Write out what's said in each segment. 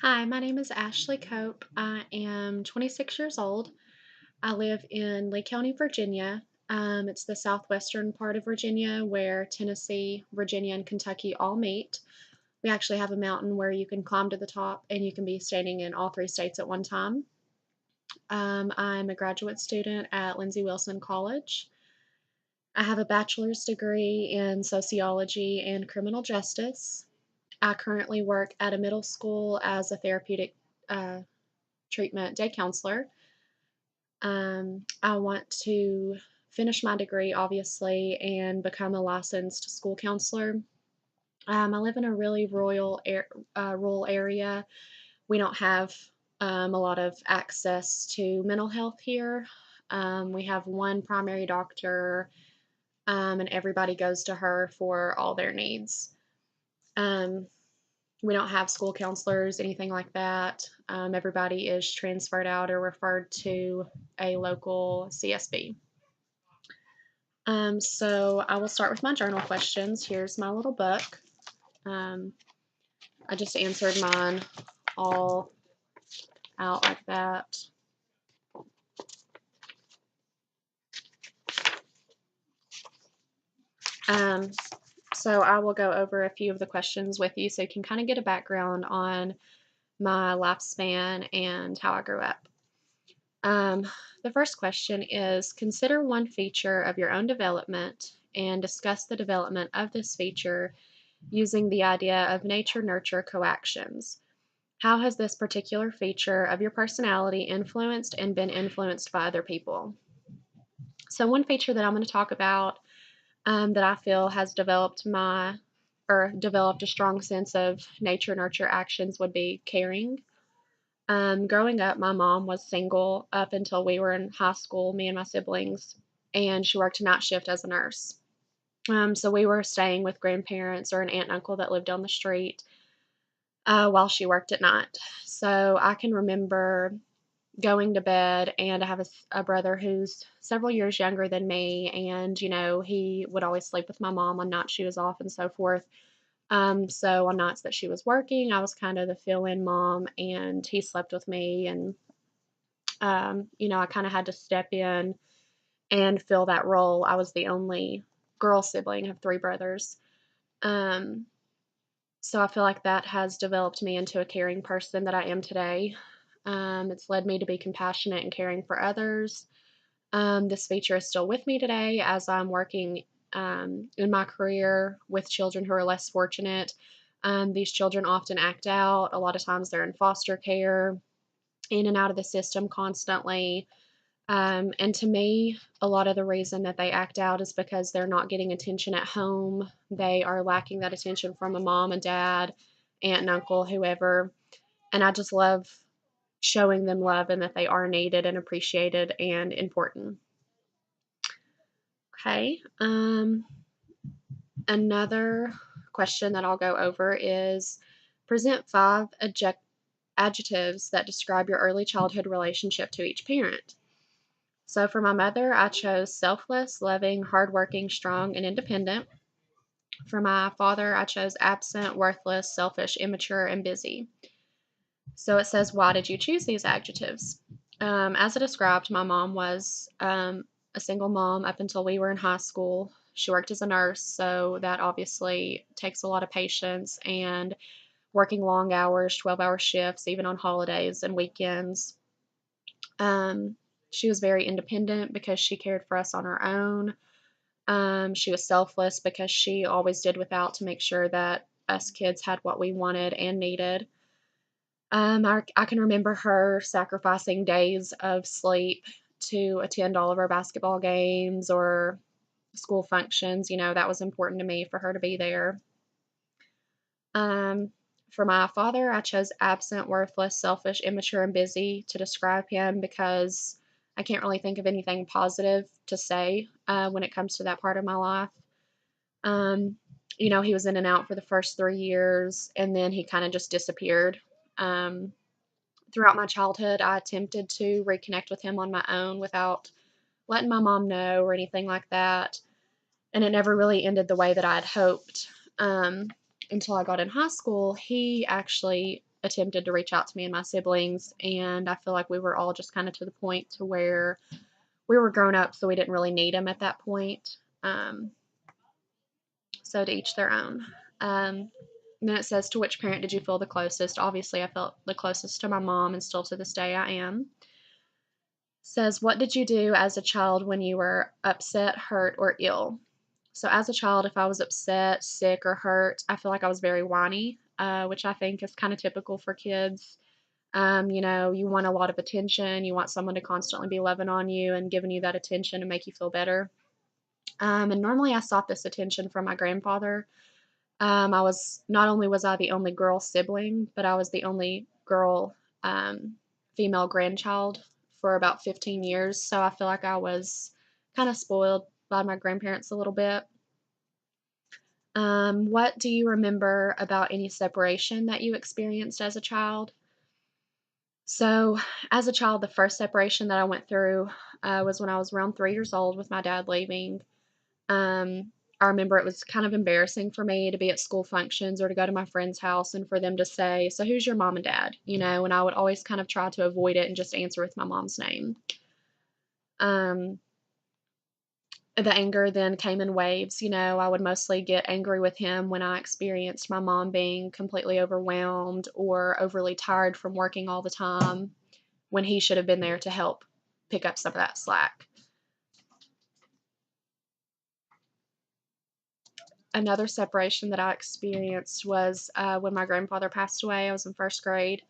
Hi, my name is Ashley Cope. I am 26 years old. I live in Lee County, Virginia. It's the southwestern part of Virginia where Tennessee, Virginia, and Kentucky all meet. We actually have a mountain where you can climb to the top and you can be standing in all three states at one time. I'm a graduate student at Lindsey Wilson College. I have a bachelor's degree in sociology and criminal justice. I currently work at a middle school as a therapeutic uh, treatment day counselor. I want to finish my degree, obviously, and become a licensed school counselor. I live in a really rural area. We don't have a lot of access to mental health here. We have one primary doctor, and everybody goes to her for all their needs. Um, we don't have school counselors, anything like that. Everybody is transferred out or referred to a local CSB. So I will start with my journal questions. Here's my little book. Um, I just answered mine all out like that. Um, so I will go over a few of the questions with you so you can kind of get a background on my lifespan and how I grew up. Um, the first question is consider one feature of your own development and discuss the development of this feature using the idea of nature nurture coactions. How has this particular feature of your personality influenced and been influenced by other people? So, one feature that I'm going to talk about that I feel has developed a strong sense of nature nurture actions would be caring. Growing up, my mom was single up until we were in high school, me and my siblings, and she worked a night shift as a nurse. So we were staying with grandparents or an aunt and uncle that lived down the street while she worked at night. So I can remember going to bed, and I have a brother who's several years younger than me, and he would always sleep with my mom on nights she was off and so forth. So on nights that she was working, I was kind of the fill-in mom, and he slept with me, and I kind of had to step in and fill that role. I was the only girl sibling, I have three brothers. Um, so I feel like that has developed me into a caring person that I am today. It's led me to be compassionate and caring for others. This feature is still with me today as I'm working in my career with children who are less fortunate. These children often act out. A lot of times they're in foster care, in and out of the system constantly. And to me, a lot of the reason that they act out is because they're not getting attention at home. They are lacking that attention from a mom and dad, aunt and uncle, whoever. And I just love showing them love and that they are needed and appreciated and important. Okay. Another question that I'll go over is present five adjectives that describe your early childhood relationship to each parent. So for my mother, I chose selfless, loving, hardworking, strong, and independent. For my father, I chose absent, worthless, selfish, immature, and busy. So it says, why did you choose these adjectives? As I described, my mom was a single mom up until we were in high school. She worked as a nurse, so that obviously takes a lot of patience and working long hours, 12-hour shifts, even on holidays and weekends. Um, she was very independent because she cared for us on her own. She was selfless because she always did without to make sure that us kids had what we wanted and needed. I can remember her sacrificing days of sleep to attend all of our basketball games or school functions. That was important to me for her to be there. Um, for my father, I chose absent, worthless, selfish, immature, and busy to describe him because I can't really think of anything positive to say when it comes to that part of my life. Um, he was in and out for the first 3 years, and then he kind of just disappeared. Um, Throughout my childhood, I attempted to reconnect with him on my own without letting my mom know or anything like that. And it never really ended the way that I had hoped. Until I got in high school, he actually attempted to reach out to me and my siblings, and I feel like we were all just kind of to the point to where we were grown up, so we didn't really need them at that point. Um, so to each their own. Then it says, to which parent did you feel the closest? Obviously, I felt the closest to my mom, and still to this day I am. Says, what did you do as a child when you were upset, hurt, or ill? So as a child, if I was upset, sick, or hurt, I feel like I was very whiny, which I think is kind of typical for kids. You want a lot of attention. You want someone to constantly be loving on you and giving you that attention to make you feel better. And normally I sought this attention from my grandfather. I was not only was I the only girl sibling, but I was the only girl female grandchild for about 15 years. So I feel like I was kind of spoiled by my grandparents a little bit. What do you remember about any separation that you experienced as a child? So, as a child, the first separation that I went through was when I was around 3 years old with my dad leaving. I remember it was kind of embarrassing for me to be at school functions or to go to my friend's house and for them to say, "So, who's your mom and dad?" And I would always kind of try to avoid it and just answer with my mom's name. Um, the anger then came in waves. I would mostly get angry with him when I experienced my mom being completely overwhelmed or overly tired from working all the time when he should have been there to help pick up some of that slack. Another separation that I experienced was when my grandfather passed away. I was in first grade.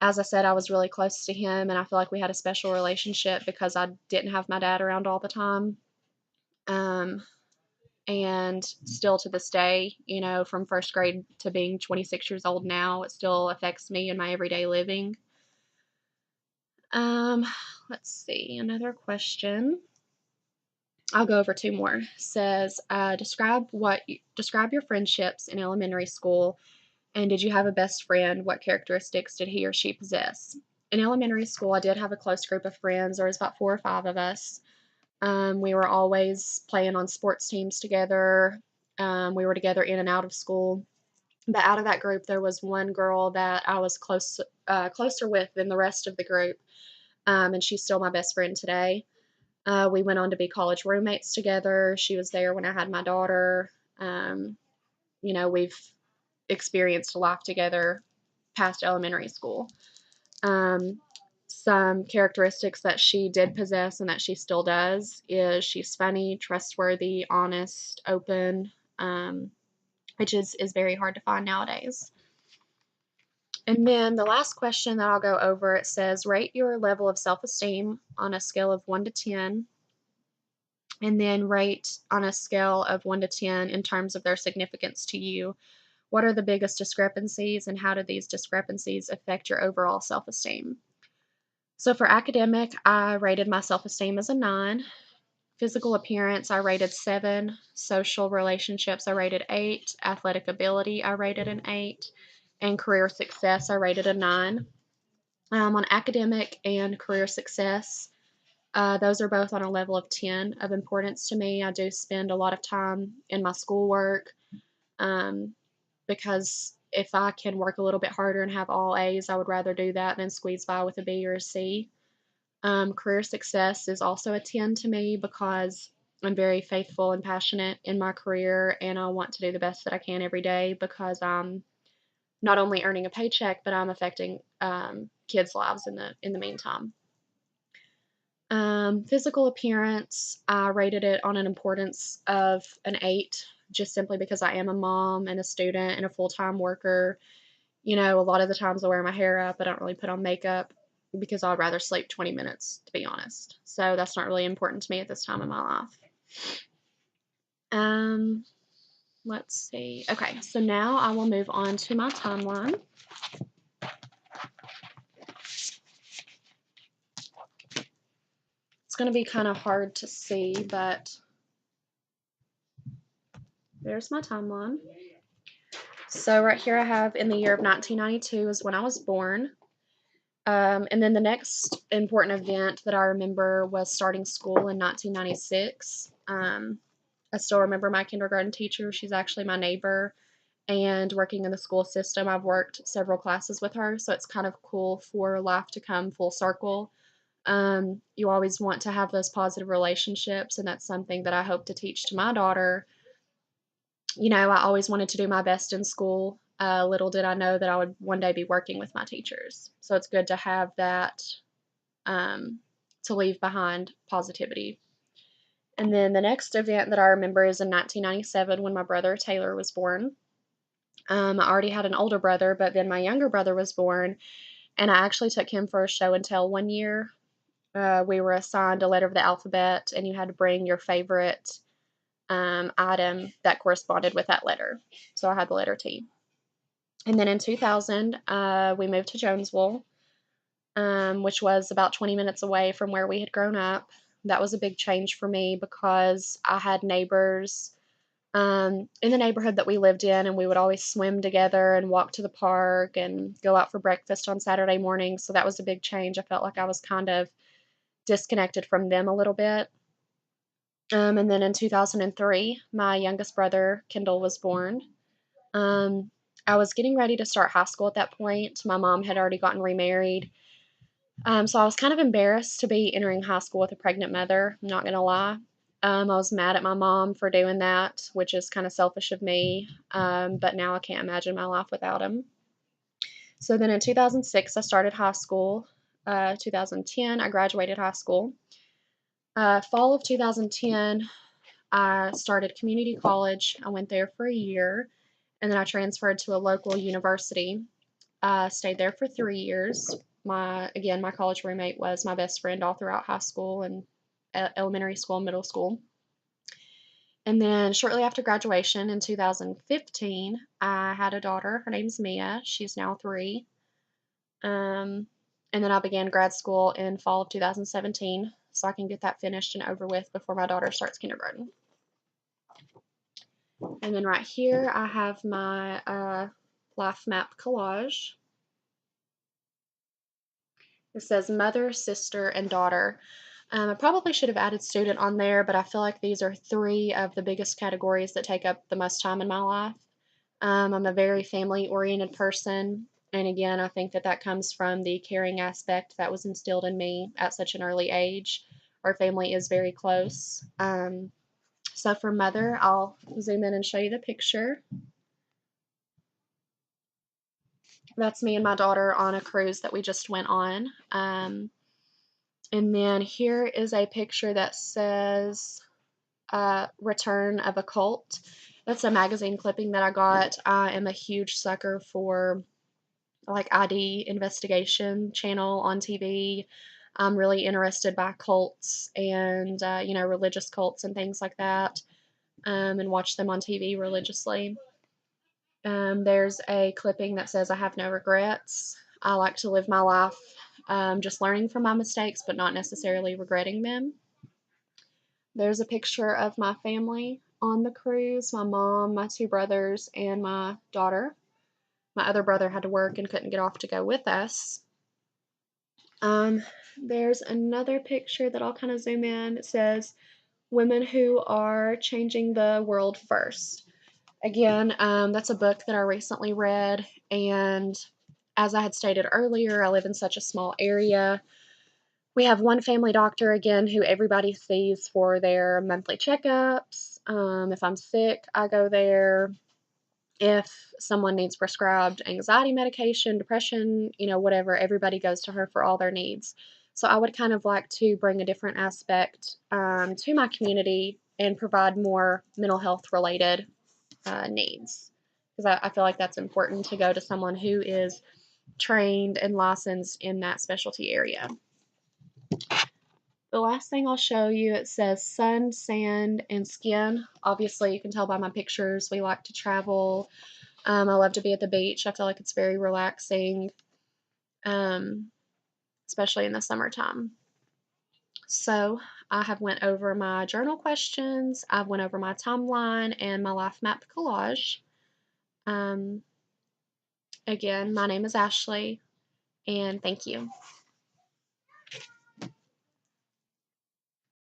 As I said, I was really close to him, and I feel like we had a special relationship because I didn't have my dad around all the time. Um, and still to this day, from first grade to being 26 years old now, it still affects me in my everyday living. Um, let's see, another question. I'll go over two more. Says, describe your friendships in elementary school, and did you have a best friend? What characteristics did he or she possess? In elementary school, I did have a close group of friends. There was about 4 or 5 of us. We were always playing on sports teams together. We were together in and out of school. But out of that group, there was one girl that I was closer with than the rest of the group, and she's still my best friend today. We went on to be college roommates together. She was there when I had my daughter. We've experienced life together past elementary school. Um, some characteristics that she did possess and that she still does is she's funny, trustworthy, honest, open, which is very hard to find nowadays. And then the last question that I'll go over, it says, rate your level of self-esteem on a scale of 1 to 10, and then rate on a scale of 1 to 10 in terms of their significance to you. What are the biggest discrepancies, and how do these discrepancies affect your overall self-esteem? So for academic, I rated my self-esteem as a 9. Physical appearance, I rated 7. Social relationships, I rated 8. Athletic ability, I rated an 8. And career success, I rated a 9. On academic and career success, those are both on a level of 10 of importance to me. I do spend a lot of time in my schoolwork because if I can work a little bit harder and have all A's, I would rather do that than squeeze by with a B or a C. Career success is also a 10 to me because I'm very faithful and passionate in my career, and I want to do the best that I can every day because I'm not only earning a paycheck, but I'm affecting kids' lives in the meantime. Physical appearance, I rated it on an importance of an 8, just simply because I am a mom and a student and a full-time worker. A lot of the times I wear my hair up. I don't really put on makeup because I'd rather sleep 20 minutes, to be honest. So that's not really important to me at this time in my life. Let's see. Okay, so now I will move on to my timeline. It's going to be kind of hard to see, but there's my timeline. So right here I have in the year of 1992 is when I was born. And then the next important event that I remember was starting school in 1996. I still remember my kindergarten teacher. She's actually my neighbor, and working in the school system, I've worked several classes with her, so it's kind of cool for life to come full circle. You always want to have those positive relationships, and that's something that I hope to teach to my daughter. I always wanted to do my best in school. Little did I know that I would one day be working with my teachers. So it's good to have that, um, to leave behind positivity. And then the next event that I remember is in 1997 when my brother Taylor was born. I already had an older brother, but then my younger brother was born, and I actually took him for a show and tell one year. We were assigned a letter of the alphabet, and you had to bring your favorite item that corresponded with that letter. So I had the letter T. And then in 2000, we moved to Jonesville, which was about 20 minutes away from where we had grown up. That was a big change for me because I had neighbors in the neighborhood that we lived in, and we would always swim together and walk to the park and go out for breakfast on Saturday mornings. So that was a big change. I felt like I was kind of disconnected from them a little bit. And then in 2003, my youngest brother, Kendall, was born. Um, I was getting ready to start high school at that point. My mom had already gotten remarried. So I was kind of embarrassed to be entering high school with a pregnant mother, I'm not going to lie. I was mad at my mom for doing that, which is kind of selfish of me. But now I can't imagine my life without him. So then in 2006, I started high school. 2010, I graduated high school. Fall of 2010, I started community college. I went there for a year, and then I transferred to a local university. I stayed there for 3 years. My college roommate was my best friend all throughout high school and elementary school and middle school. And then shortly after graduation in 2015, I had a daughter. Her name's Mia. She's now 3. Um, and then I began grad school in fall of 2017, so I can get that finished and over with before my daughter starts kindergarten. And then right here, I have my life map collage. It says mother, sister, and daughter. I probably should have added student on there, but I feel like these are 3 of the biggest categories that take up the most time in my life. I'm a very family oriented person. And again, I think that that comes from the caring aspect that was instilled in me at such an early age. Our family is very close. So for mother, I'll zoom in and show you the picture. That's me and my daughter on a cruise that we just went on. And then here is a picture that says Return of a Cult. That's a magazine clipping that I got. I am a huge sucker for like ID investigation channel on TV. I'm really interested by cults and religious cults and things like that, and watch them on TV religiously. There's a clipping that says I have no regrets. I like to live my life just learning from my mistakes, but not necessarily regretting them. There's a picture of my family on the cruise, my mom, my 2 brothers, and my daughter. My other brother had to work and couldn't get off to go with us. Um, there's another picture that I'll kind of zoom in. It says, Women Who Are Changing the World First. Again, that's a book that I recently read, and as I had stated earlier, I live in such a small area. We have one family doctor, again, who everybody sees for their monthly checkups. If I'm sick, I go there. If someone needs prescribed anxiety medication, depression, whatever, everybody goes to her for all their needs. So I would kind of like to bring a different aspect to my community and provide more mental health related needs. Because I feel like that's important to go to someone who is trained and licensed in that specialty area. The last thing I'll show you, it says sun, sand, and skin. Obviously, you can tell by my pictures, we like to travel. I love to be at the beach. I feel like it's very relaxing, especially in the summertime. So I have went over my journal questions. I've went over my timeline and my life map collage. Again, my name is Ashley, and thank you.